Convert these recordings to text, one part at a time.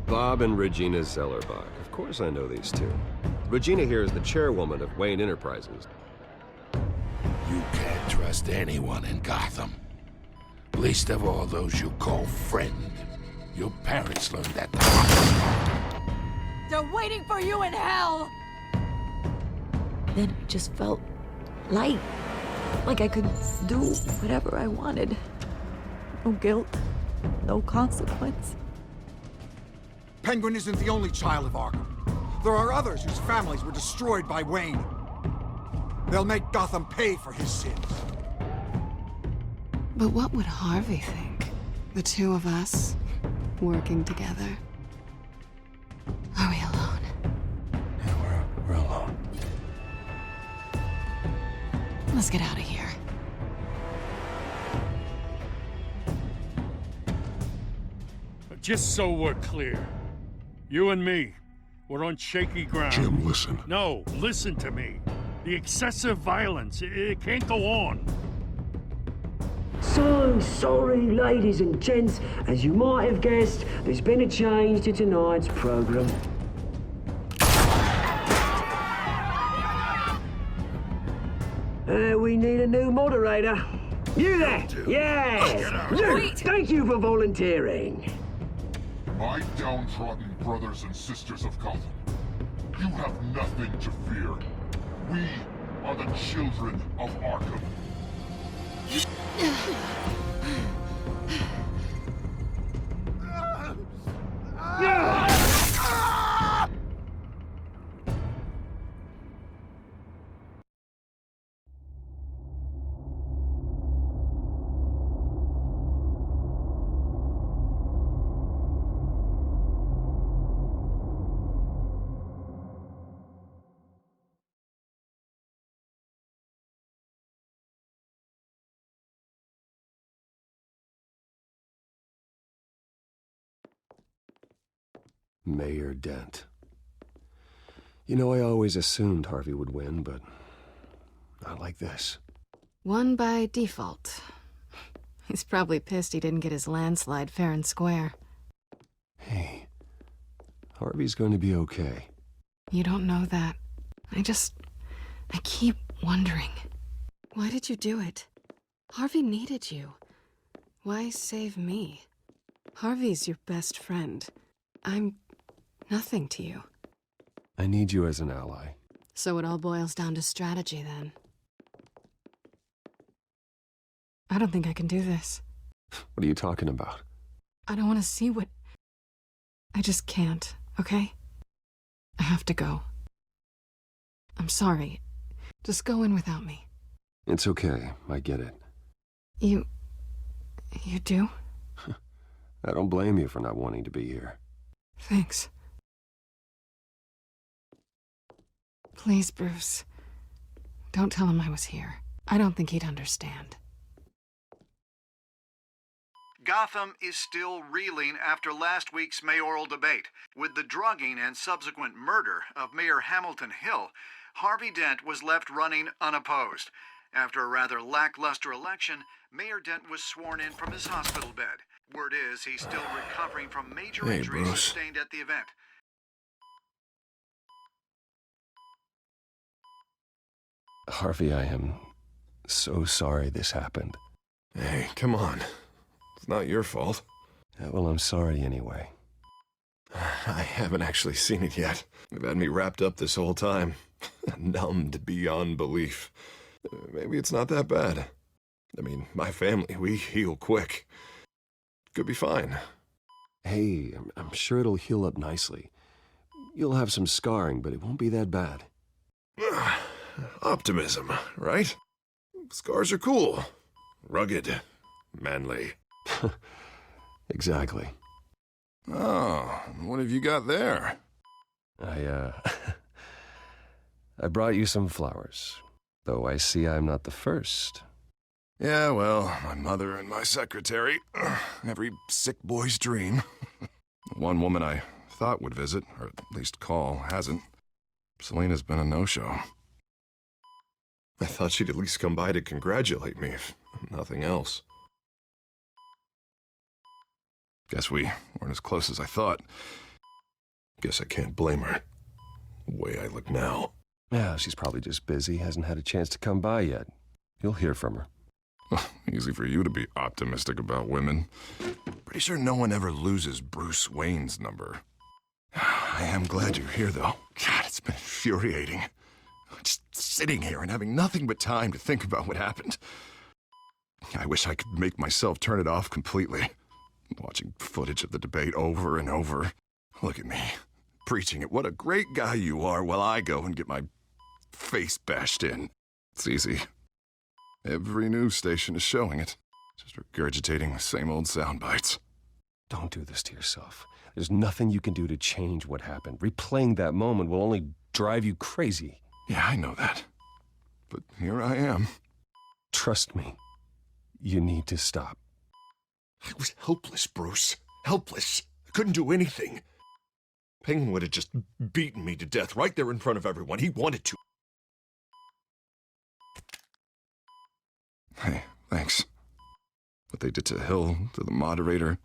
Bob and Regina Zellerbach. Of course I know these two. Regina here is the chairwoman of Wayne Enterprises. You can't trust anyone in Gotham. Least of all those you call friend. Your parents learned that the hard way. They're waiting for you in hell! Then it just felt light. Like I could do whatever I wanted. No guilt, no consequence. Penguin isn't the only child of Arkham. There are others whose families were destroyed by Wayne. They'll make Gotham pay for his sins. But what would Harvey think? The two of us, working together. Are we alone? Yeah, we're alone. Let's get out of here. Just so we're clear, you and me, we're on shaky ground. Jim, listen. No, listen to me. The excessive violence, it can't go on. So sorry, ladies and gents. As you might have guessed, there's been a change to tonight's program. We need a new moderator. You there? Yeah! You! Thank you for volunteering. My downtrodden brothers and sisters of Gotham, you have nothing to fear. We are the children of Arkham. Mayor Dent. You know, I always assumed Harvey would win, but not like this. Won by default. He's probably pissed he didn't get his landslide fair and square. Hey, Harvey's going to be okay. You don't know that. I keep wondering. Why did you do it? Harvey needed you. Why save me? Harvey's your best friend. I'm nothing to you. I need you as an ally. So it all boils down to strategy, then. I don't think I can do this. What are you talking about? I don't want to see what... I just can't, okay? I have to go. I'm sorry. Just go in without me. It's okay. I get it. You do? I don't blame you for not wanting to be here. Thanks. Please, Bruce. Don't tell him I was here. I don't think he'd understand. Gotham is still reeling after last week's mayoral debate. With the drugging and subsequent murder of Mayor Hamilton Hill, Harvey Dent was left running unopposed. After a rather lackluster election, Mayor Dent was sworn in from his hospital bed. Word is he's still recovering from major injuries sustained at the event. Harvey, I am so sorry this happened. Hey, come on. It's not your fault. Yeah, well, I'm sorry anyway. I haven't actually seen it yet. They've had me wrapped up this whole time. Numbed beyond belief. Maybe it's not that bad. I mean, my family, we heal quick. Could be fine. Hey, I'm sure it'll heal up nicely. You'll have some scarring, but it won't be that bad. Optimism, right? Scars are cool. Rugged. Manly. Exactly. Oh, what have you got there? I brought you some flowers. Though I see I'm not the first. Yeah, well, my mother and my secretary. Every sick boy's dream. One woman I thought would visit, or at least call, hasn't. Selena's been a no-show. I thought she'd at least come by to congratulate me, if nothing else. Guess we weren't as close as I thought. Guess I can't blame her. The way I look now. Yeah, she's probably just busy, hasn't had a chance to come by yet. You'll hear from her. Easy for you to be optimistic about women. Pretty sure no one ever loses Bruce Wayne's number. I am glad you're here, though. God, it's been infuriating. Just sitting here and having nothing but time to think about what happened. I wish I could make myself turn it off completely. Watching footage of the debate over and over. Look at me, preaching at what a great guy you are while I go and get my face bashed in. It's easy. Every news station is showing it. Just regurgitating the same old sound bites. Don't do this to yourself. There's nothing you can do to change what happened. Replaying that moment will only drive you crazy. Yeah, I know that. But here I am. Trust me. You need to stop. I was helpless, Bruce. Helpless. I couldn't do anything. Penguin would have just beaten me to death right there in front of everyone. He wanted to. Hey, thanks. What they did to Hill, to the moderator,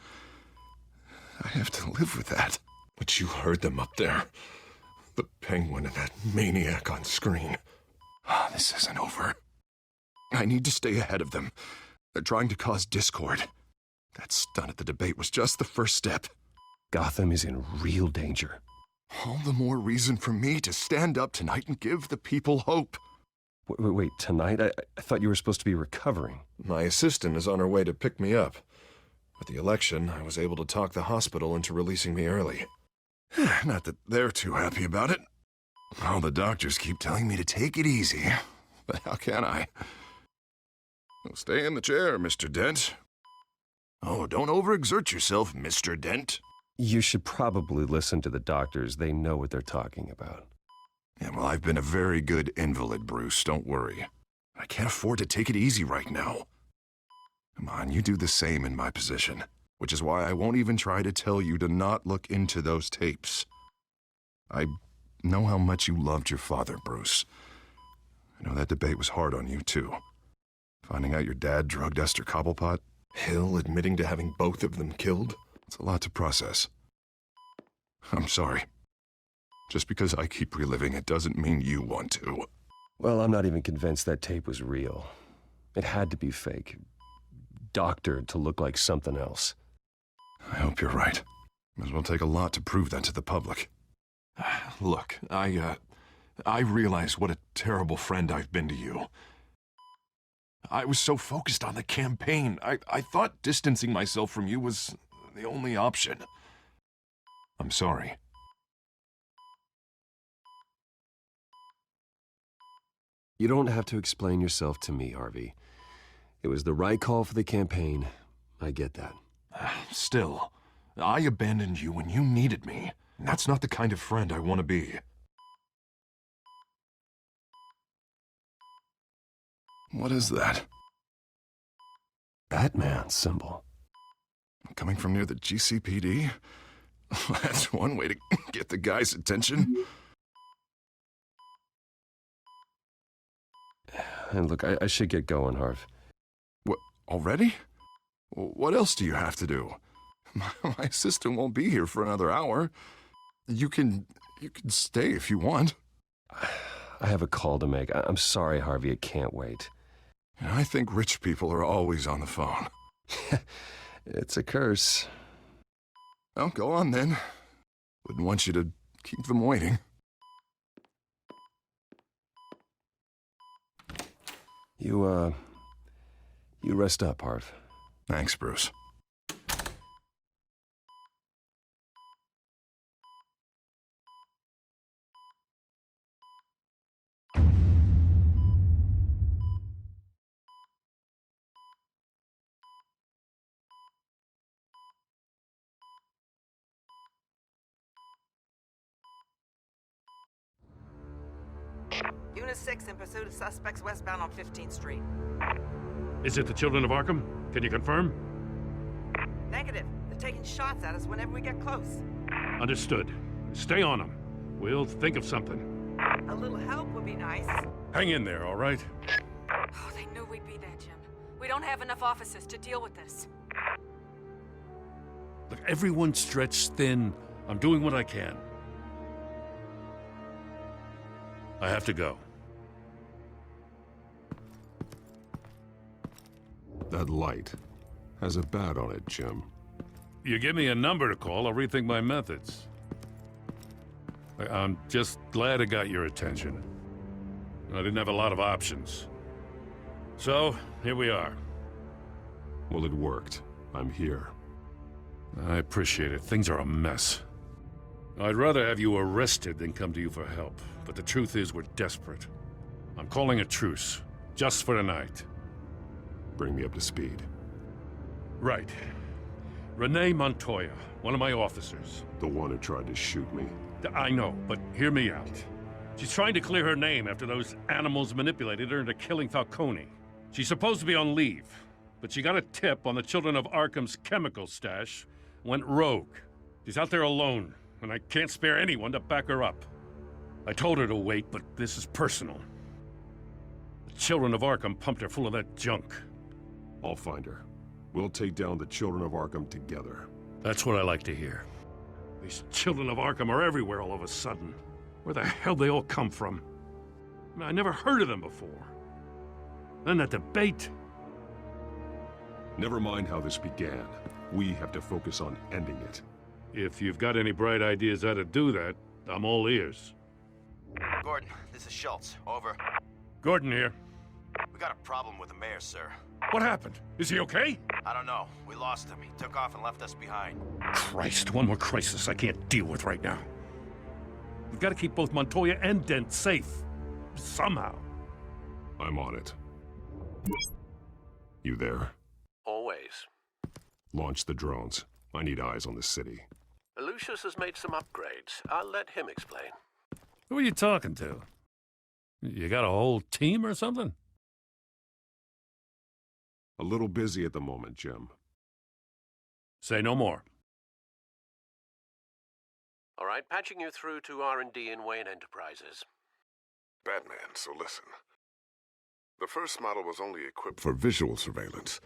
I have to live with that. But you heard them up there. The Penguin and that maniac on screen. This isn't over. I need to stay ahead of them. They're trying to cause discord. That stunt at the debate was just the first step. Gotham is in real danger. All the more reason for me to stand up tonight and give the people hope. Wait, tonight? I thought you were supposed to be recovering. My assistant is on her way to pick me up. With the election, I was able to talk the hospital into releasing me early. Not that they're too happy about it. All the doctors keep telling me to take it easy. But how can I? Well, stay in the chair, Mr. Dent. Oh, don't overexert yourself, Mr. Dent. You should probably listen to the doctors. They know what they're talking about. Yeah, well, I've been a very good invalid, Bruce. Don't worry. I can't afford to take it easy right now. Come on, you do the same in my position. Which is why I won't even try to tell you to not look into those tapes. I know how much you loved your father, Bruce. I know that debate was hard on you, too. Finding out your dad drugged Esther Cobblepot, Hill admitting to having both of them killed. It's a lot to process. I'm sorry. Just because I keep reliving it doesn't mean you want to. Well, I'm not even convinced that tape was real. It had to be fake. Doctored to look like something else. I hope you're right. It will take a lot to prove that to the public. Look, I realize what a terrible friend I've been to you. I was so focused on the campaign. I thought distancing myself from you was the only option. I'm sorry. You don't have to explain yourself to me, Harvey. It was the right call for the campaign. I get that. Still, I abandoned you when you needed me. That's not the kind of friend I want to be. What is that? Batman symbol. Coming from near the GCPD? That's one way to get the guy's attention. And look, I should get going, Harv. What, already? What else do you have to do? My assistant won't be here for another hour. You can stay if you want. I have a call to make. I'm sorry, Harvey, it can't wait. I think rich people are always on the phone. It's a curse. Well, go on then. Wouldn't want you to keep them waiting. You rest up, Harv. Thanks, Bruce. Unit 6 in pursuit of suspects westbound on 15th Street. Is it the children of Arkham? Can you confirm? Negative. They're taking shots at us whenever we get close. Understood. Stay on them. We'll think of something. A little help would be nice. Hang in there, all right? Oh, they knew we'd be there, Jim. We don't have enough officers to deal with this. Look, everyone's stretched thin. I'm doing what I can. I have to go. That light has a bat on it, Jim. You give me a number to call, I'll rethink my methods. I'm just glad it got your attention. I didn't have a lot of options. So, here we are. Well, it worked. I'm here. I appreciate it. Things are a mess. I'd rather have you arrested than come to you for help. But the truth is, we're desperate. I'm calling a truce. Just for tonight. Bring me up to speed. Right. Renee Montoya, one of my officers. The one who tried to shoot me. I know, but hear me out. She's trying to clear her name after those animals manipulated her into killing Falcone. She's supposed to be on leave, but she got a tip on the Children of Arkham's chemical stash, went rogue. She's out there alone, and I can't spare anyone to back her up. I told her to wait, but this is personal. The Children of Arkham pumped her full of that junk. I'll find her. We'll take down the Children of Arkham together. That's what I like to hear. These Children of Arkham are everywhere all of a sudden. Where the hell they all come from? I never heard of them before. Then that debate. Never mind how this began. We have to focus on ending it. If you've got any bright ideas how to do that, I'm all ears. Gordon, this is Schultz. Over. Gordon here. We got a problem with the mayor, sir. What happened? Is he okay? I don't know. We lost him. He took off and left us behind. Christ, one more crisis I can't deal with right now. We've got to keep both Montoya and Dent safe. Somehow. I'm on it. You there? Always. Launch the drones. I need eyes on the city. Lucius has made some upgrades. I'll let him explain. Who are you talking to? You got a whole team or something? A little busy at the moment, Jim. Say no more. All right, patching you through to R&D in Wayne Enterprises. Batman, so listen. The first model was only equipped for visual surveillance,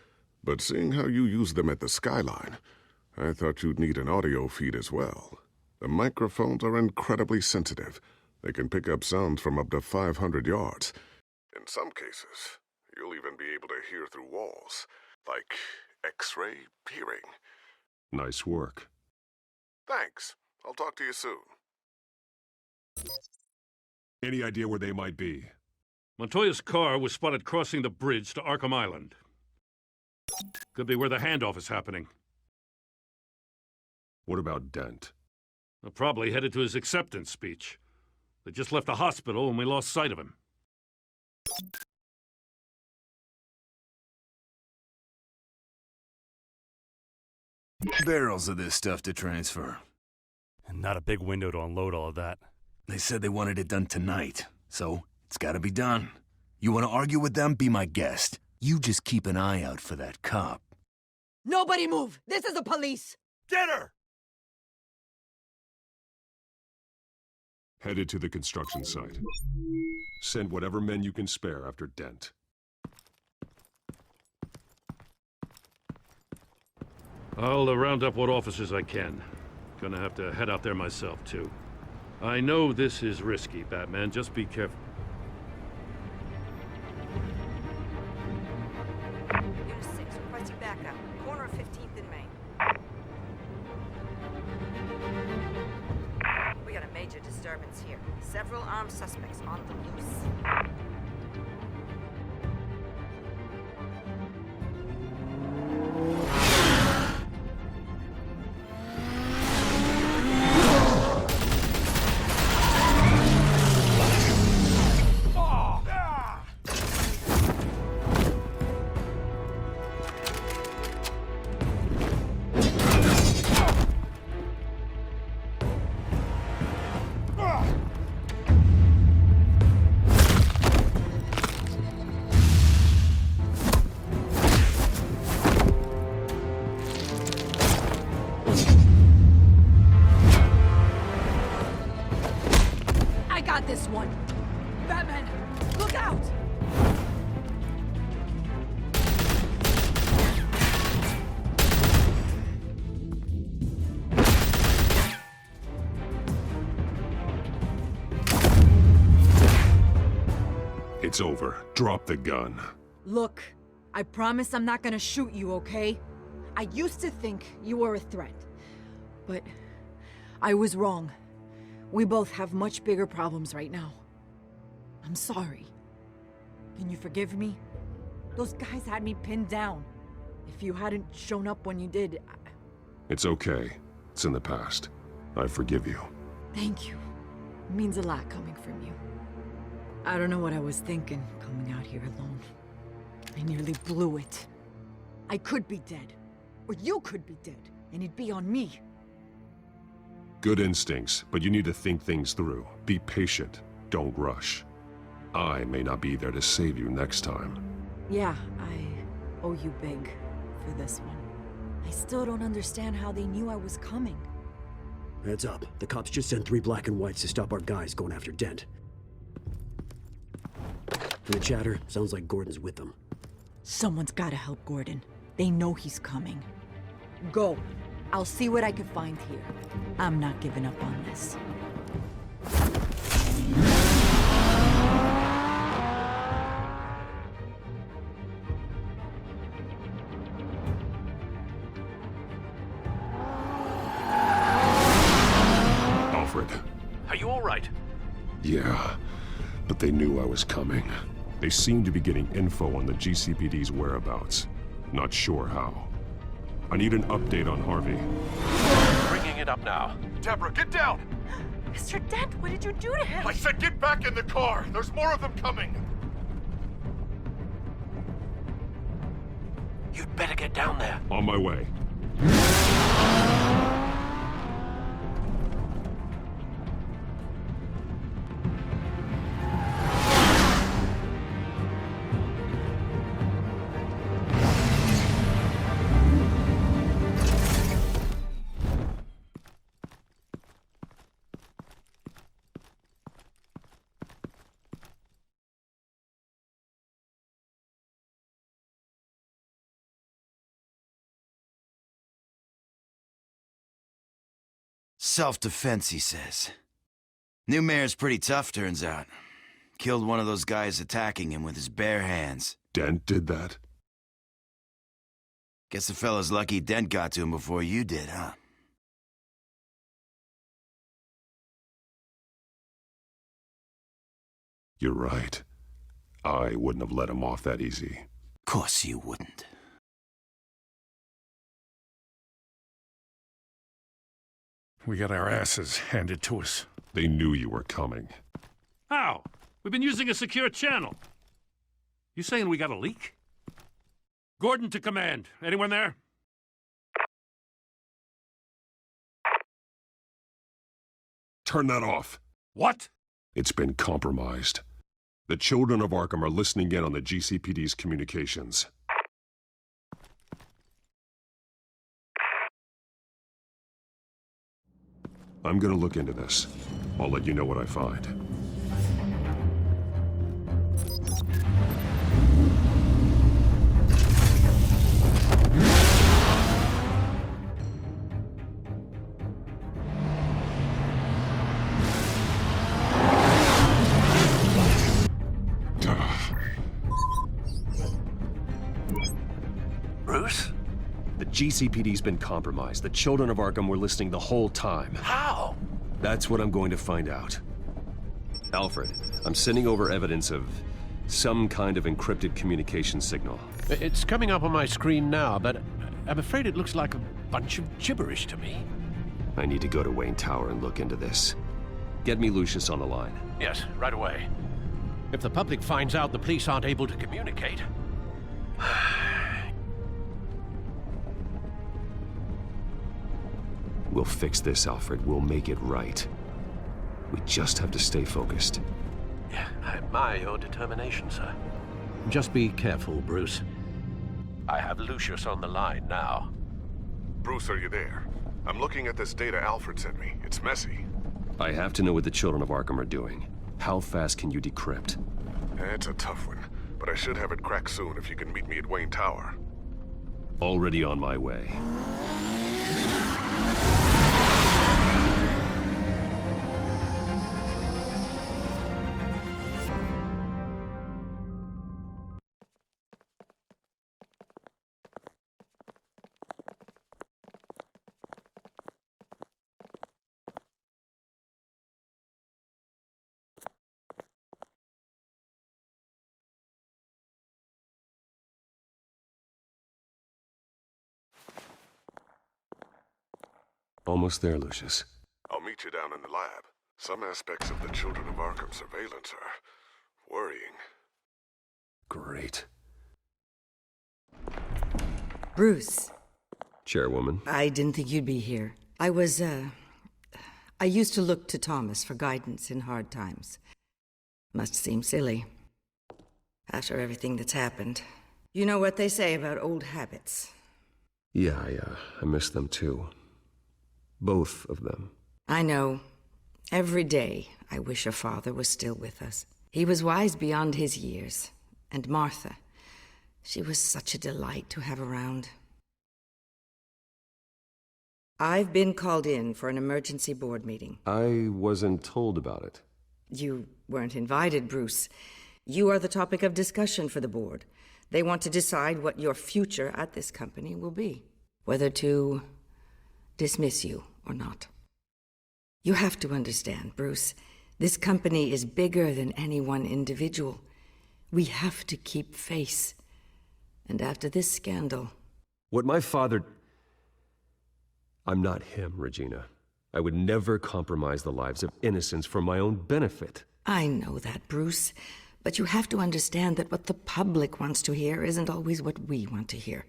but seeing how you use them at the Skyline, I thought you'd need an audio feed as well. The microphones are incredibly sensitive. They can pick up sounds from up to 500 yards. In some cases, you'll even be able to hear through walls, like X-ray hearing. Nice work. Thanks. I'll talk to you soon. Any idea where they might be? Montoya's car was spotted crossing the bridge to Arkham Island. Could be where the handoff is happening. What about Dent? Probably headed to his acceptance speech. They just left the hospital and we lost sight of him. Barrels of this stuff to transfer. And not a big window to unload all of that. They said they wanted it done tonight, so it's gotta be done. You wanna argue with them? Be my guest. You just keep an eye out for that cop. Nobody move! This is the police! Get her! Headed to the construction site. Send whatever men you can spare after Dent. I'll round up what officers I can. Gonna have to head out there myself, too. I know this is risky, Batman. Just be careful. Unit 6, requesting backup. Corner of 15th and Main. We got a major disturbance here. Several armed suspects on the loose. It's over. Drop the gun. Look, I promise I'm not gonna shoot you, okay? I used to think you were a threat, but I was wrong. We both have much bigger problems right now. I'm sorry. Can you forgive me? Those guys had me pinned down. If you hadn't shown up when you did, It's okay. It's in the past. I forgive you. Thank you. It means a lot coming from you. I don't know what I was thinking, coming out here alone. I nearly blew it. I could be dead. Or you could be dead, and it'd be on me. Good instincts, but you need to think things through. Be patient. Don't rush. I may not be there to save you next time. Yeah, I owe you big for this one. I still don't understand how they knew I was coming. Heads up. The cops just sent 3 black and whites to stop our guys going after Dent. From the chatter, sounds like Gordon's with them. Someone's gotta help Gordon. They know he's coming. Go. I'll see what I can find here. I'm not giving up on this. Alfred. Are you all right? Yeah, but they knew I was coming. They seem to be getting info on the GCPD's whereabouts. Not sure how. I need an update on Harvey. Bringing it up now. Deborah, get down! Mr. Dent, what did you do to him? I said get back in the car! There's more of them coming! You'd better get down there. On my way. Self-defense, he says. New mayor's pretty tough, turns out. Killed one of those guys attacking him with his bare hands. Dent did that? Guess the fella's lucky Dent got to him before you did, huh? You're right. I wouldn't have let him off that easy. Course you wouldn't. We got our asses handed to us. They knew you were coming. How? We've been using a secure channel. You saying we got a leak? Gordon to command. Anyone there? Turn that off. What? It's been compromised. The children of Arkham are listening in on the GCPD's communications. I'm gonna look into this. I'll let you know what I find. Bruce? The GCPD's been compromised. The children of Arkham were listening the whole time. How? That's what I'm going to find out. Alfred, I'm sending over evidence of some kind of encrypted communication signal. It's coming up on my screen now, but I'm afraid it looks like a bunch of gibberish to me. I need to go to Wayne Tower and look into this. Get me Lucius on the line. Yes, right away. If the public finds out the police aren't able to communicate... We'll fix this, Alfred. We'll make it right. We just have to stay focused. Yeah, I admire your determination, sir. Just be careful, Bruce. I have Lucius on the line now. Bruce, are you there? I'm looking at this data Alfred sent me. It's messy. I have to know what the children of Arkham are doing. How fast can you decrypt? It's a tough one, but I should have it cracked soon if you can meet me at Wayne Tower. Already on my way. Almost there, Lucius. I'll meet you down in the lab. Some aspects of the Children of Arkham surveillance are worrying. Great. Bruce. Chairwoman. I didn't think you'd be here. I used to look to Thomas for guidance in hard times. Must seem silly. After everything that's happened. You know what they say about old habits. Yeah, I miss them too. Both of them. I know. Every day, I wish a father was still with us. He was wise beyond his years. And Martha, she was such a delight to have around. I've been called in for an emergency board meeting. I wasn't told about it. You weren't invited, Bruce. You are the topic of discussion for the board. They want to decide what your future at this company will be. Whether to dismiss you or not. You have to understand, Bruce. This company is bigger than any one individual. We have to keep face. And after this scandal... What my father... I'm not him, Regina. I would never compromise the lives of innocents for my own benefit. I know that, Bruce. But you have to understand that what the public wants to hear isn't always what we want to hear.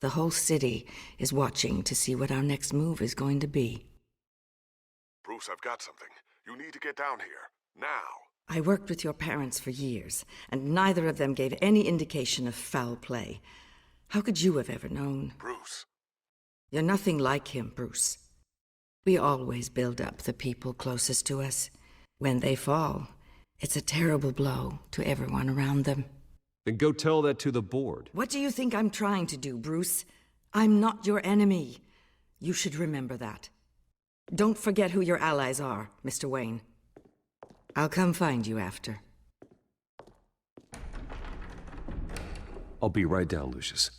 The whole city is watching to see what our next move is going to be. Bruce, I've got something. You need to get down here. Now. I worked with your parents for years, and neither of them gave any indication of foul play. How could you have ever known? Bruce. You're nothing like him, Bruce. We always build up the people closest to us. When they fall, it's a terrible blow to everyone around them. Then go tell that to the board. What do you think I'm trying to do, Bruce? I'm not your enemy. You should remember that. Don't forget who your allies are, Mr. Wayne. I'll come find you after. I'll be right down, Lucius.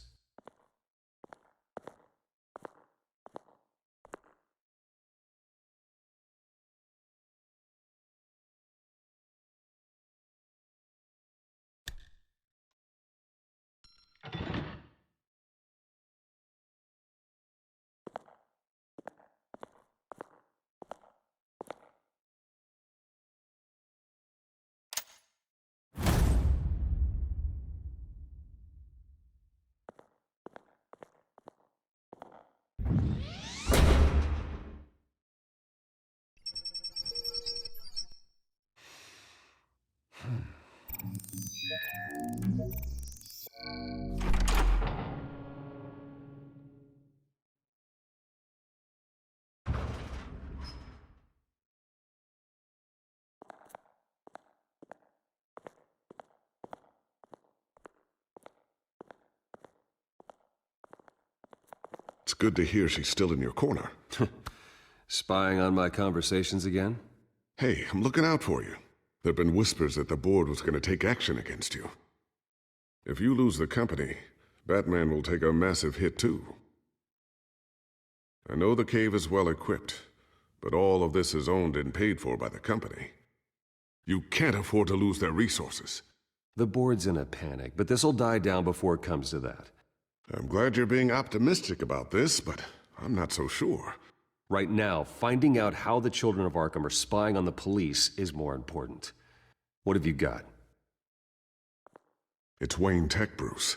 It's good to hear she's still in your corner. Spying on my conversations again? Hey, I'm looking out for you. There've been whispers that the board was going to take action against you. If you lose the company, Batman will take a massive hit too. I know the cave is well equipped, but all of this is owned and paid for by the company. You can't afford to lose their resources. The board's in a panic, but this'll die down before it comes to that. I'm glad you're being optimistic about this, but I'm not so sure. Right now, finding out how the Children of Arkham are spying on the police is more important. What have you got? It's Wayne Tech, Bruce.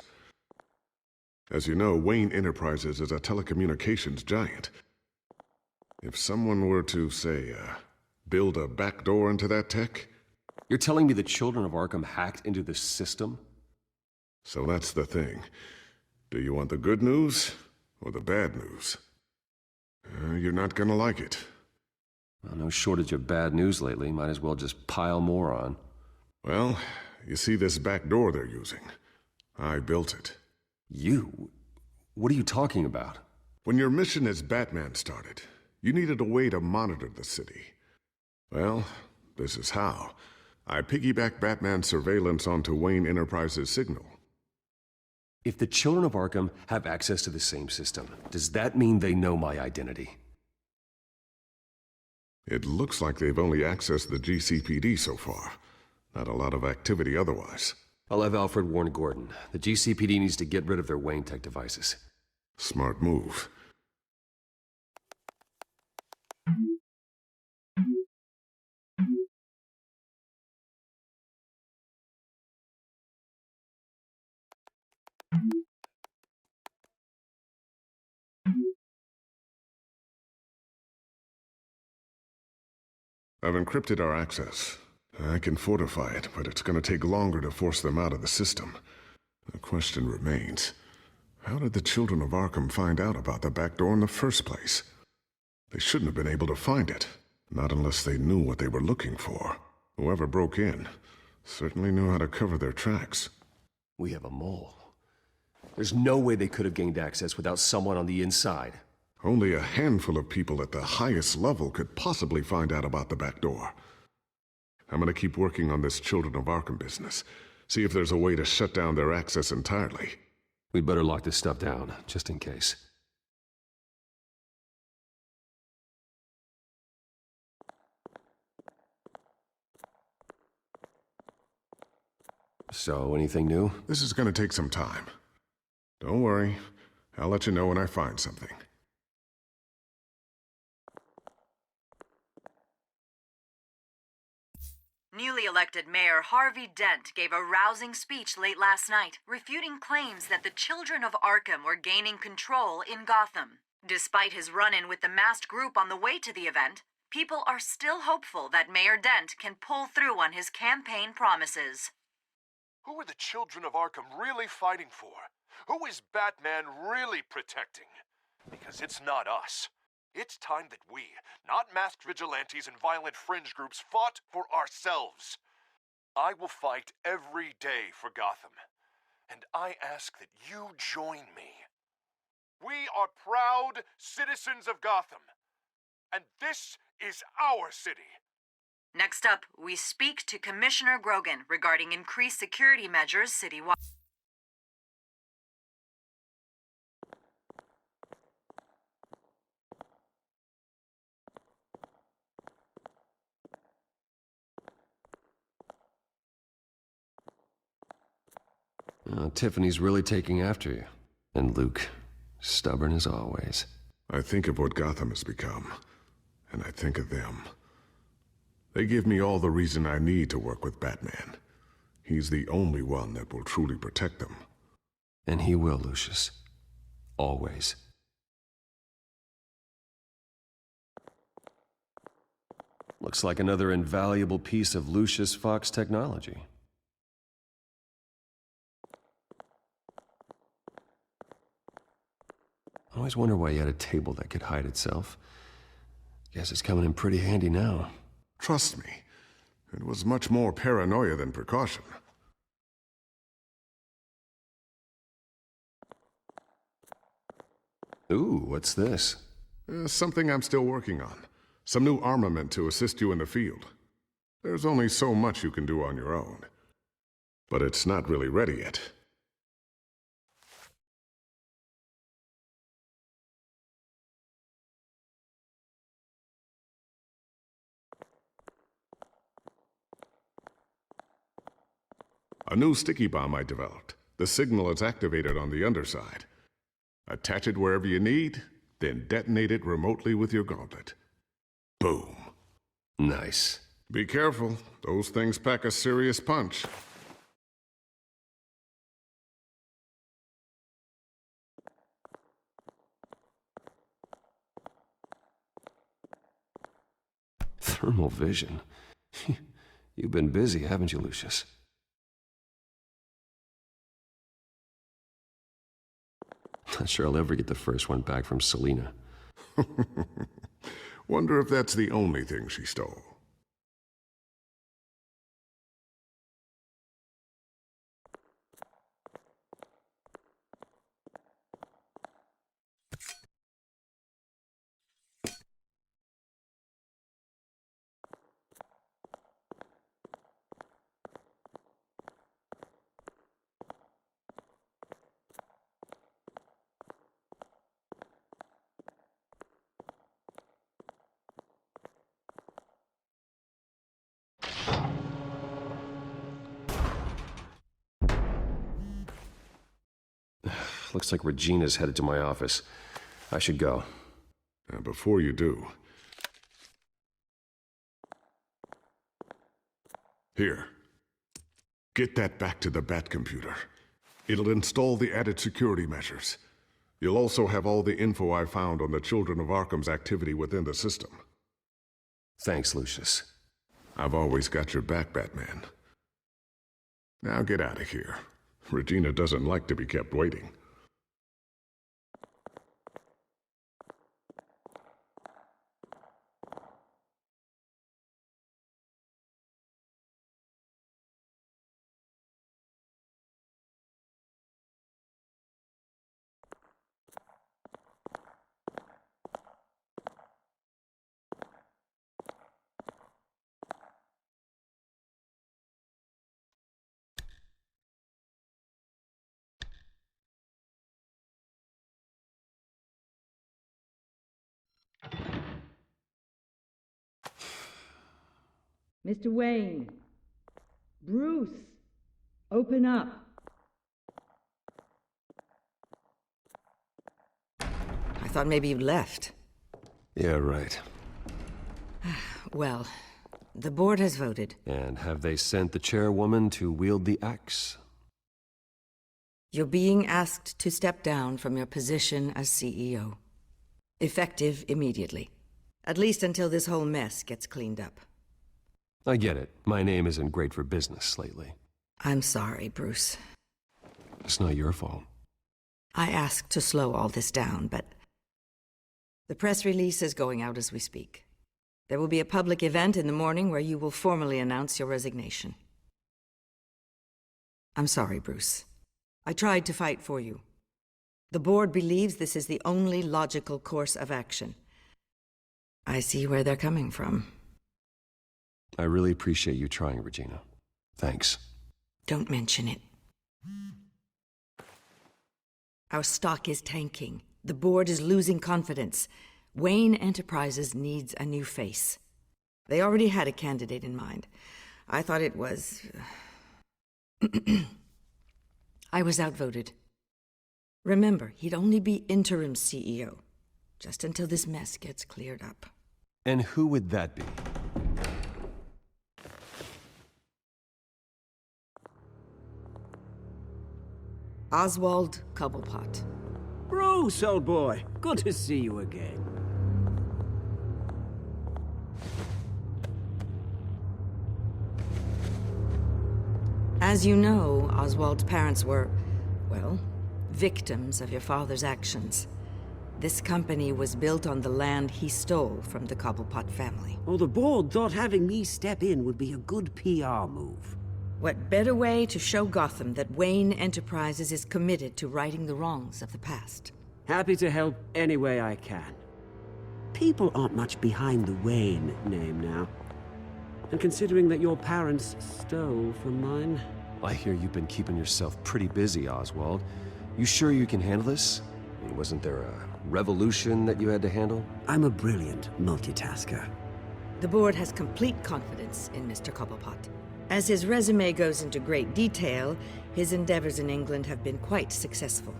As you know, Wayne Enterprises is a telecommunications giant. If someone were to, say, build a backdoor into that tech... You're telling me the Children of Arkham hacked into the system? So that's the thing. Do you want the good news or the bad news? You're not gonna like it. Well, no shortage of bad news lately. Might as well just pile more on. Well, you see this back door they're using? I built it. You? What are you talking about? When your mission as Batman started, you needed a way to monitor the city. Well, this is how. I piggybacked Batman's surveillance onto Wayne Enterprises' signal. If the Children of Arkham have access to the same system, does that mean they know my identity? It looks like they've only accessed the GCPD so far. Not a lot of activity otherwise. I'll have Alfred warn Gordon. The GCPD needs to get rid of their Wayne Tech devices. Smart move. I've encrypted our access. I can fortify it, but it's going to take longer to force them out of the system. The question remains, how did the children of Arkham find out about the back door in the first place? They shouldn't have been able to find it, not unless they knew what they were looking for. Whoever broke in certainly knew how to cover their tracks. We have a mole. There's no way they could have gained access without someone on the inside. Only a handful of people at the highest level could possibly find out about the back door. I'm gonna keep working on this Children of Arkham business. See if there's a way to shut down their access entirely. We'd better lock this stuff down, just in case. So, anything new? This is gonna take some time. Don't worry. I'll let you know when I find something. Newly elected Mayor Harvey Dent gave a rousing speech late last night, refuting claims that the children of Arkham were gaining control in Gotham. Despite his run-in with the masked group on the way to the event, people are still hopeful that Mayor Dent can pull through on his campaign promises. Who are the children of Arkham really fighting for? Who is Batman really protecting? Because it's not us. It's time that we, not masked vigilantes and violent fringe groups, fought for ourselves. I will fight every day for Gotham, and I ask that you join me. We are proud citizens of Gotham, and this is our city. Next up, we speak to Commissioner Grogan regarding increased security measures citywide. Tiffany's really taking after you. And Luke, stubborn as always. I think of what Gotham has become, and I think of them. They give me all the reason I need to work with Batman. He's the only one that will truly protect them. And he will, Lucius. Always. Looks like another invaluable piece of Lucius Fox technology. I always wonder why you had a table that could hide itself. Guess it's coming in pretty handy now. Trust me, it was much more paranoia than precaution. Ooh, what's this? Something I'm still working on. Some new armament to assist you in the field. There's only so much you can do on your own. But it's not really ready yet. A new sticky bomb I developed. The signal is activated on the underside. Attach it wherever you need, then detonate it remotely with your gauntlet. Boom. Nice. Be careful. Those things pack a serious punch. Thermal vision. You've been busy, haven't you, Lucius? Not sure I'll ever get the first one back from Selina. Wonder if that's the only thing she stole. Looks like Regina's headed to my office. I should go. Before you do... Here. Get that back to the Bat computer. It'll install the added security measures. You'll also have all the info I found on the Children of Arkham's activity within the system. Thanks, Lucius. I've always got your back, Batman. Now get out of here. Regina doesn't like to be kept waiting. Mr. Wayne. Bruce. Open up. I thought maybe you'd left. Yeah, right. Well, the board has voted. And have they sent the chairwoman to wield the axe? You're being asked to step down from your position as CEO. Effective immediately. At least until this whole mess gets cleaned up. I get it. My name isn't great for business lately. I'm sorry, Bruce. It's not your fault. I asked to slow all this down, but the press release is going out as we speak. There will be a public event in the morning where you will formally announce your resignation. I'm sorry, Bruce. I tried to fight for you. The board believes this is the only logical course of action. I see where they're coming from. I really appreciate you trying, Regina. Thanks. Don't mention it. Our stock is tanking. The board is losing confidence. Wayne Enterprises needs a new face. They already had a candidate in mind. I thought it was... I was outvoted. Remember, he'd only be interim CEO, just until this mess gets cleared up. And who would that be? Oswald Cobblepot. Bruce, old boy. Good to see you again. As you know, Oswald's parents were, well, victims of your father's actions. This company was built on the land he stole from the Cobblepot family. Well, the board thought having me step in would be a good PR move. What better way to show Gotham that Wayne Enterprises is committed to righting the wrongs of the past? Happy to help any way I can. People aren't much behind the Wayne name now. And considering that your parents stole from mine... I hear you've been keeping yourself pretty busy, Oswald. You sure you can handle this? I mean, wasn't there a revolution that you had to handle? I'm a brilliant multitasker. The board has complete confidence in Mr. Cobblepot. As his resume goes into great detail, his endeavors in England have been quite successful.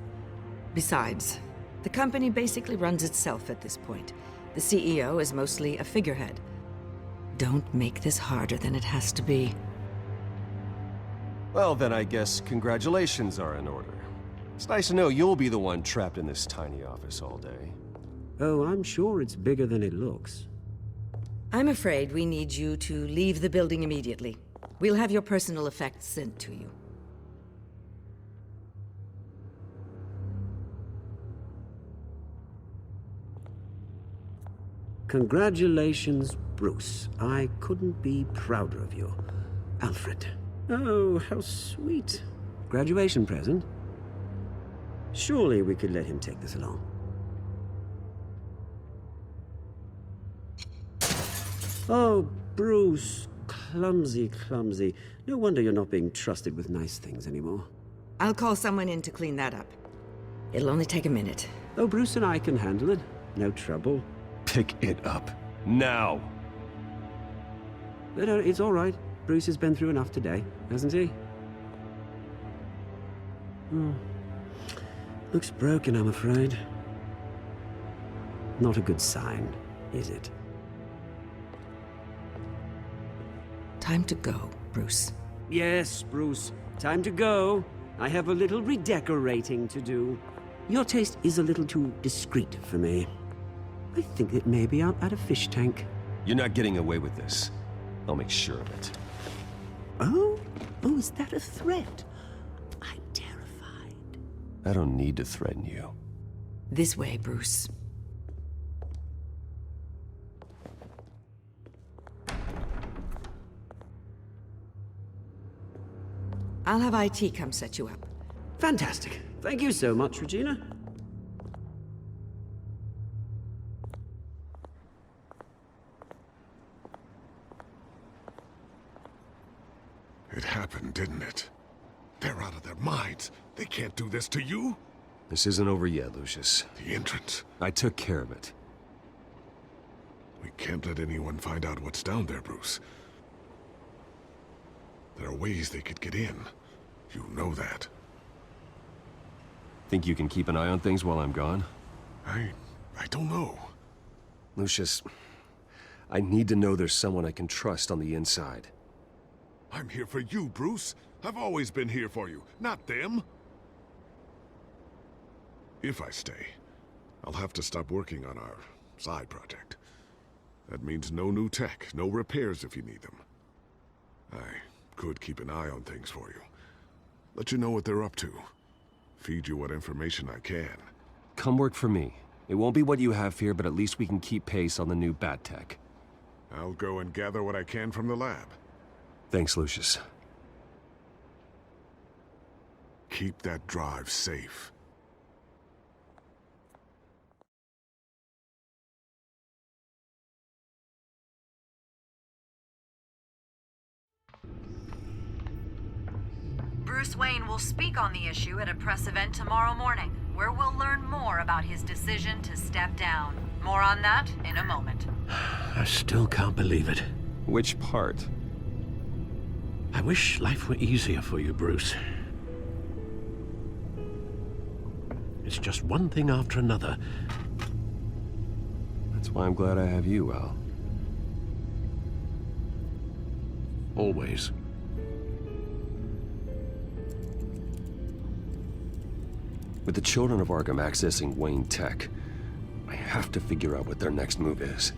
Besides, the company basically runs itself at this point. The CEO is mostly a figurehead. Don't make this harder than it has to be. Well, then I guess congratulations are in order. It's nice to know you'll be the one trapped in this tiny office all day. Oh, I'm sure it's bigger than it looks. I'm afraid we need you to leave the building immediately. We'll have your personal effects sent to you. Congratulations, Bruce. I couldn't be prouder of you. Alfred. Oh, how sweet. Graduation present? Surely we could let him take this along. Oh, Bruce. Clumsy, clumsy. No wonder you're not being trusted with nice things anymore. I'll call someone in to clean that up. It'll only take a minute. Oh, Bruce and I can handle it. No trouble. Pick it up. Now! No, it's all right. Bruce has been through enough today, hasn't he? Looks broken, I'm afraid. Not a good sign, is it? Time to go, Bruce. Yes, Bruce. Time to go. I have a little redecorating to do. Your taste is a little too discreet for me. I think that maybe I'm at a fish tank. You're not getting away with this. I'll make sure of it. Oh? Oh, is that a threat? I'm terrified. I don't need to threaten you. This way, Bruce. I'll have IT come set you up. Fantastic. Thank you so much, Regina. It happened, didn't it? They're out of their minds. They can't do this to you. This isn't over yet, Lucius. The entrance. I took care of it. We can't let anyone find out what's down there, Bruce. There are ways they could get in. You know that. Think you can keep an eye on things while I'm gone? I don't know. Lucius, I need to know there's someone I can trust on the inside. I'm here for you, Bruce. I've always been here for you, not them. If I stay, I'll have to stop working on our side project. That means no new tech, no repairs if you need them. I could keep an eye on things for you. Let you know what they're up to. Feed you what information I can. Come work for me. It won't be what you have here, but at least we can keep pace on the new bat tech. I'll go and gather what I can from the lab. Thanks, Lucius. Keep that drive safe. Bruce Wayne will speak on the issue at a press event tomorrow morning, where we'll learn more about his decision to step down. More on that in a moment. I still can't believe it. Which part? I wish life were easier for you, Bruce. It's just one thing after another. That's why I'm glad I have you, Al. Always. With the children of Arkham accessing Wayne Tech, I have to figure out what their next move is.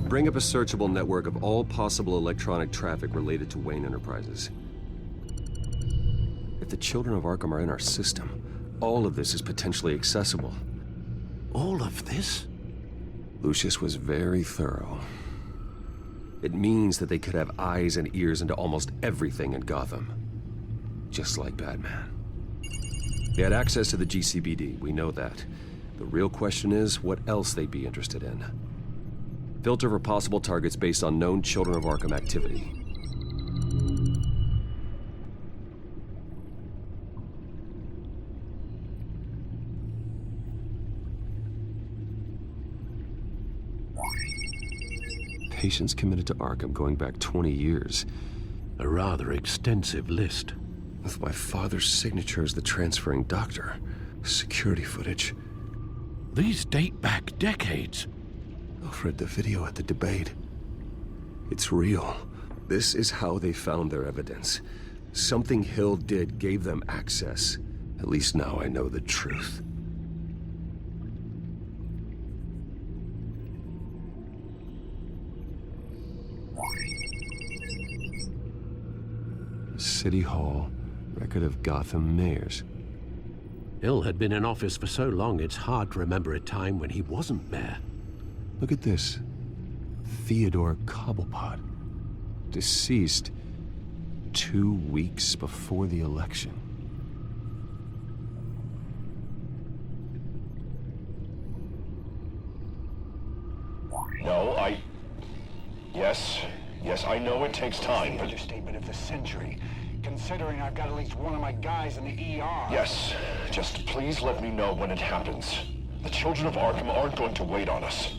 Bring up a searchable network of all possible electronic traffic related to Wayne Enterprises. If the children of Arkham are in our system, all of this is potentially accessible. All of this? Lucius was very thorough. It means that they could have eyes and ears into almost everything in Gotham. Just like Batman. They had access to the GCPD, we know that. The real question is, what else they'd be interested in. Filter for possible targets based on known Children of Arkham activity. Patients committed to Arkham going back 20 years. A rather extensive list. With my father's signature as the transferring doctor. Security footage. These date back decades. Alfred, the video at the debate. It's real. This is how they found their evidence. Something Hill did gave them access. At least now I know the truth. City Hall, record of Gotham mayors. Hill had been in office for so long, it's hard to remember a time when he wasn't mayor. Look at this. Theodore Cobblepot. Deceased 2 weeks before the election. No, Yes, I know it takes time, but... Understatement of the century, considering I've got at least one of my guys in the ER. Yes, just please let me know when it happens. The children of Arkham aren't going to wait on us.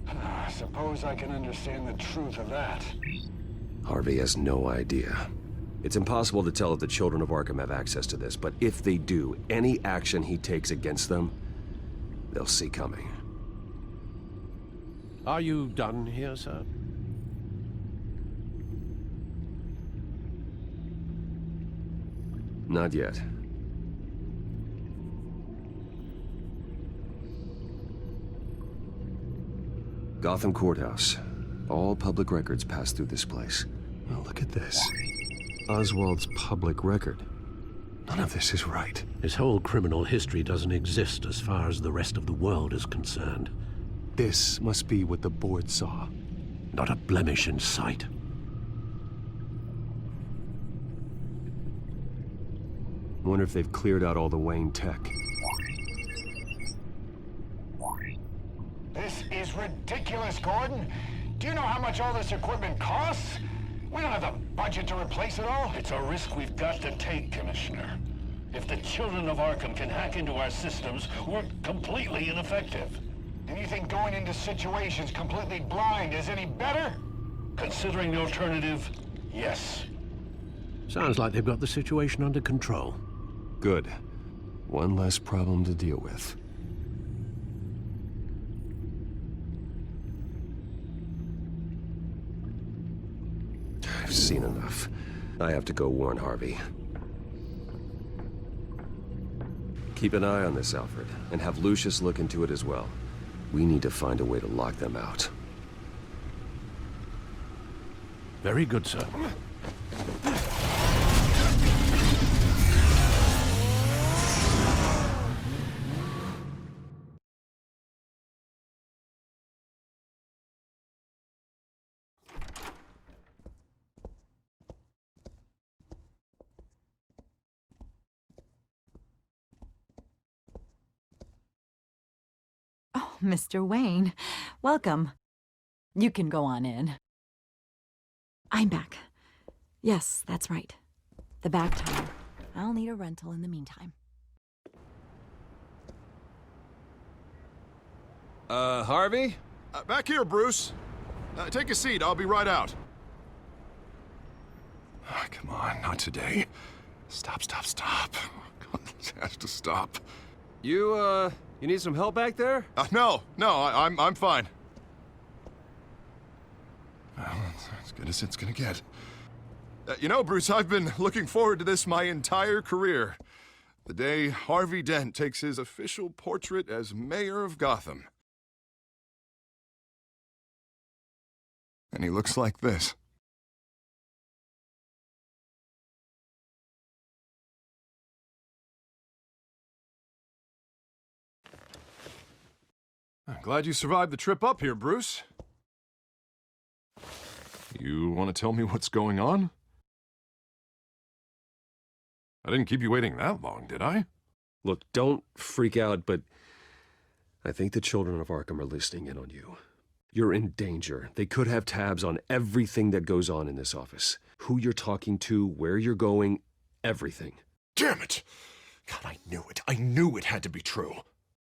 I suppose I can understand the truth of that. Harvey has no idea. It's impossible to tell if the children of Arkham have access to this, but if they do, any action he takes against them, they'll see coming. Are you done here, sir? Not yet. Gotham Courthouse. All public records pass through this place. Well, look at this. Oswald's public record. None of this is right. His whole criminal history doesn't exist as far as the rest of the world is concerned. This must be what the board saw. Not a blemish in sight. Wonder if they've cleared out all the Wayne tech. This is ridiculous, Gordon. Do you know how much all this equipment costs? We don't have the budget to replace it all. It's a risk we've got to take, Commissioner. If the children of Arkham can hack into our systems, we're completely ineffective. And you think going into situations completely blind is any better? Considering the alternative, yes. Sounds like they've got the situation under control. Good. One less problem to deal with. I've seen enough. I have to go warn Harvey. Keep an eye on this, Alfred, and have Lucius look into it as well. We need to find a way to lock them out. Very good, sir. Oh, Mr. Wayne, welcome. You can go on in. I'm back. Yes, that's right. The back tire. I'll need a rental in the meantime. Harvey? Back here, Bruce. Take a seat. I'll be right out. Oh, come on, not today. Stop. God, this has to stop. You need some help back there? No, I'm fine. Well, as good as it's gonna get. You know, Bruce, I've been looking forward to this my entire career. The day Harvey Dent takes his official portrait as mayor of Gotham. And he looks like this. I'm glad you survived the trip up here, Bruce. You want to tell me what's going on? I didn't keep you waiting that long, did I? Look, don't freak out, but I think the children of Arkham are listening in on you. You're in danger. They could have tabs on everything that goes on in this office. Who you're talking to, where you're going, everything. Damn it! God, I knew it. I knew it had to be true.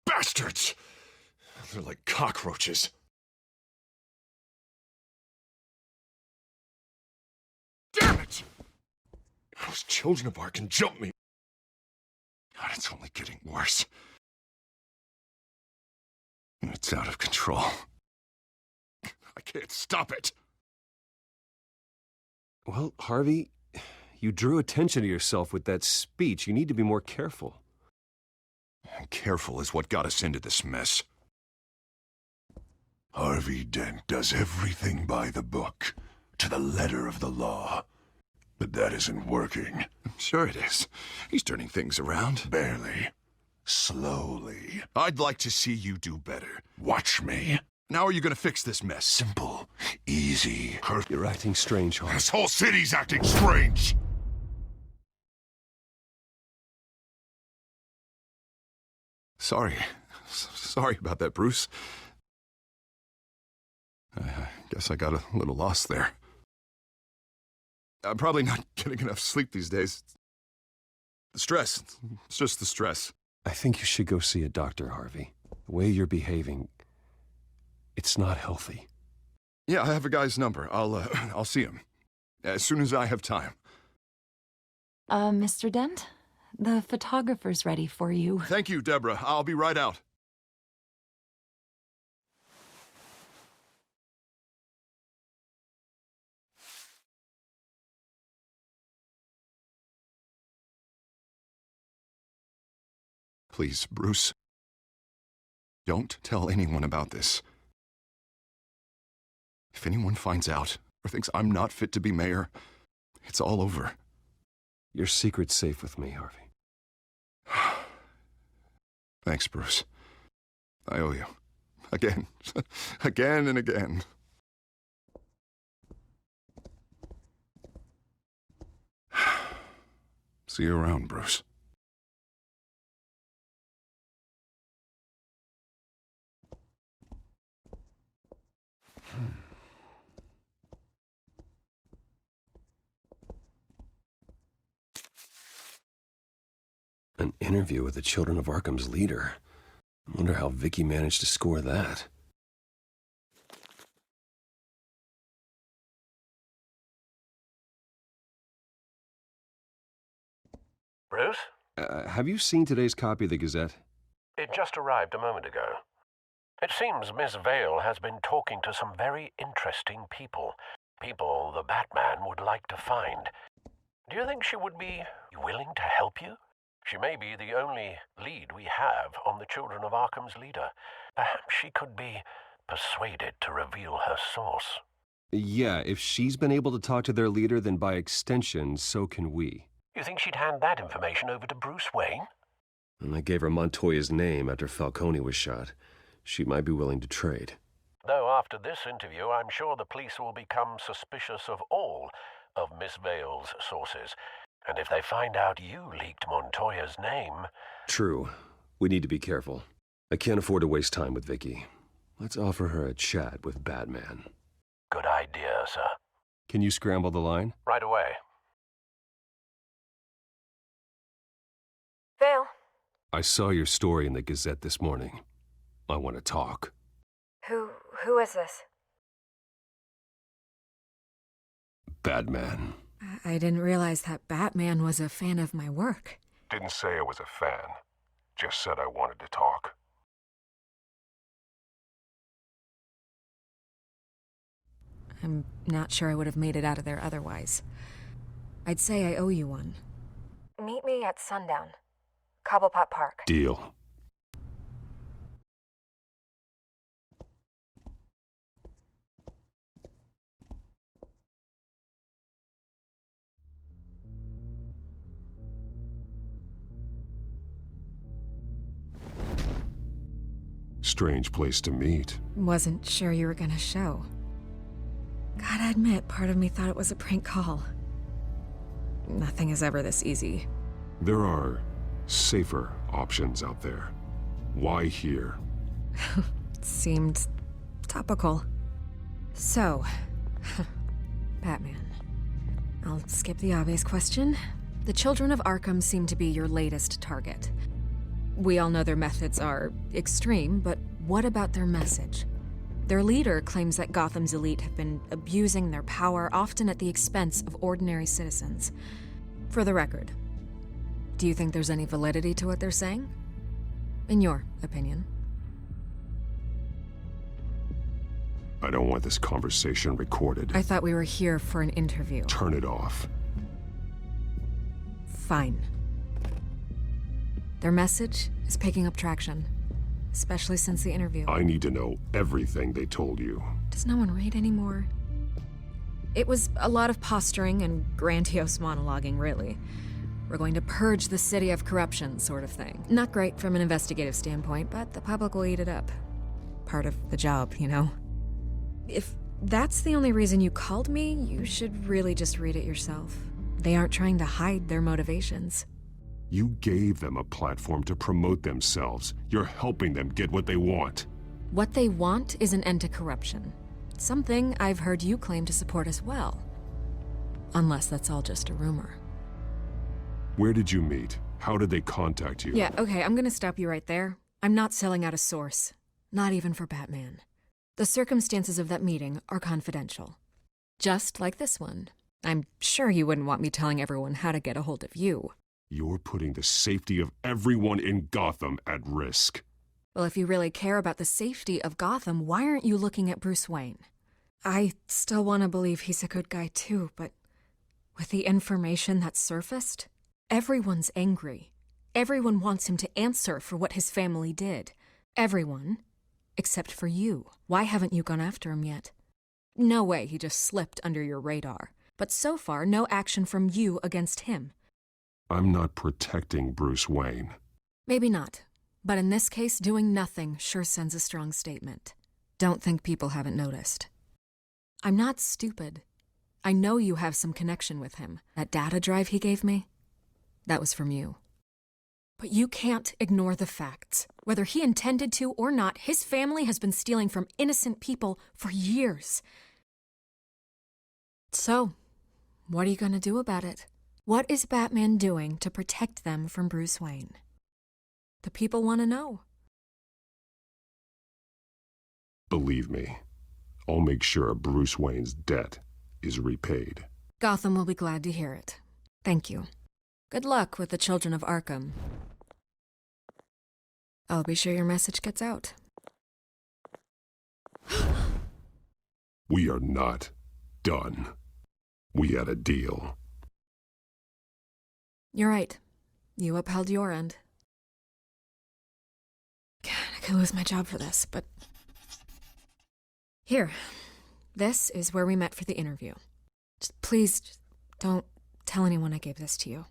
Bastards! They're like cockroaches. Damn it! Those children of Arkham jumped me. God, it's only getting worse. It's out of control. I can't stop it. Well, Harvey, you drew attention to yourself with that speech. You need to be more careful. Careful is what got us into this mess. Harvey Dent does everything by the book, to the letter of the law. But that isn't working. Sure it is. He's turning things around. Barely. Slowly. I'd like to see you do better. Watch me. Now are you gonna fix this mess? Simple. Easy. You're acting strange, Harvey. This whole city's acting strange! Sorry. Sorry about that, Bruce. I guess I got a little lost there. I'm probably not getting enough sleep these days. The stress. It's just the stress. I think you should go see a doctor, Harvey. The way you're behaving, it's not healthy. Yeah, I have a guy's number. I'll see him as soon as I have time. Mr. Dent? The photographer's ready for you. Thank you, Deborah. I'll be right out. Please, Bruce. Don't tell anyone about this. If anyone finds out or thinks I'm not fit to be mayor, it's all over. Your secret's safe with me, Harvey. Thanks, Bruce. I owe you. Again. Again and again. See you around, Bruce. An interview with the Children of Arkham's leader. I wonder how Vicky managed to score that. Bruce? Have you seen today's copy of the Gazette? It just arrived a moment ago. It seems Miss Vale has been talking to some very interesting people. People the Batman would like to find. Do you think she would be willing to help you? She may be the only lead we have on the Children of Arkham's leader. Perhaps she could be persuaded to reveal her source. Yeah, if she's been able to talk to their leader, then by extension, so can we. You think she'd hand that information over to Bruce Wayne? And I gave her Montoya's name after Falcone was shot. She might be willing to trade. Though after this interview, I'm sure the police will become suspicious of all of Miss Vale's sources. And if they find out you leaked Montoya's name... True. We need to be careful. I can't afford to waste time with Vicky. Let's offer her a chat with Batman. Good idea, sir. Can you scramble the line? Right away. Vale. I saw your story in the Gazette this morning. I want to talk. Who is this? Batman. I didn't realize that Batman was a fan of my work. Didn't say I was a fan. Just said I wanted to talk. I'm not sure I would have made it out of there otherwise. I'd say I owe you one. Meet me at sundown. Cobblepot Park. Deal. Strange place to meet. Wasn't sure you were gonna show. Gotta admit, part of me thought it was a prank call. Nothing is ever this easy. There are safer options out there. Why here? Seemed topical. So, Batman. I'll skip the obvious question. The Children of Arkham seem to be your latest target. We all know their methods are extreme, but what about their message? Their leader claims that Gotham's elite have been abusing their power, often at the expense of ordinary citizens. For the record, do you think there's any validity to what they're saying? In your opinion? I don't want this conversation recorded. I thought we were here for an interview. Turn it off. Fine. Their message is picking up traction, especially since the interview. I need to know everything they told you. Does no one read anymore? It was a lot of posturing and grandiose monologuing, really. We're going to purge the city of corruption, sort of thing. Not great from an investigative standpoint, but the public will eat it up. Part of the job, you know? If that's the only reason you called me, you should really just read it yourself. They aren't trying to hide their motivations. You gave them a platform to promote themselves. You're helping them get what they want. What they want is an end to corruption. Something I've heard you claim to support as well. Unless that's all just a rumor. Where did you meet? How did they contact you? Yeah, okay, I'm gonna stop you right there. I'm not selling out a source. Not even for Batman. The circumstances of that meeting are confidential. Just like this one. I'm sure you wouldn't want me telling everyone how to get a hold of you. You're putting the safety of everyone in Gotham at risk. Well, if you really care about the safety of Gotham, why aren't you looking at Bruce Wayne? I still want to believe he's a good guy too, but with the information that's surfaced, everyone's angry. Everyone wants him to answer for what his family did. Everyone, except for you. Why haven't you gone after him yet? No way he just slipped under your radar. But so far, no action from you against him. I'm not protecting Bruce Wayne. Maybe not. But in this case, doing nothing sure sends a strong statement. Don't think people haven't noticed. I'm not stupid. I know you have some connection with him. That data drive he gave me, that was from you. But you can't ignore the facts. Whether he intended to or not, his family has been stealing from innocent people for years. So, what are you going to do about it? What is Batman doing to protect them from Bruce Wayne? The people want to know. Believe me, I'll make sure Bruce Wayne's debt is repaid. Gotham will be glad to hear it. Thank you. Good luck with the children of Arkham. I'll be sure your message gets out. We are not done. We had a deal. You're right. You upheld your end. God, I could lose my job for this, but... Here. This is where we met for the interview. Please, don't tell anyone I gave this to you.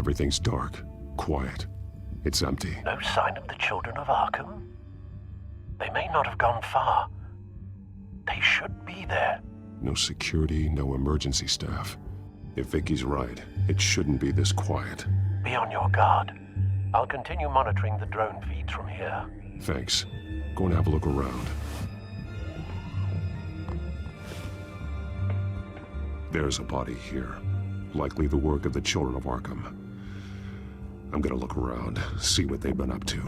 Everything's dark, quiet. It's empty. No sign of the children of Arkham? They may not have gone far. They should be there. No security, no emergency staff. If Vicky's right, it shouldn't be this quiet. Be on your guard. I'll continue monitoring the drone feeds from here. Thanks. Go and have a look around. There's a body here. Likely the work of the children of Arkham. I'm gonna look around, see what they've been up to.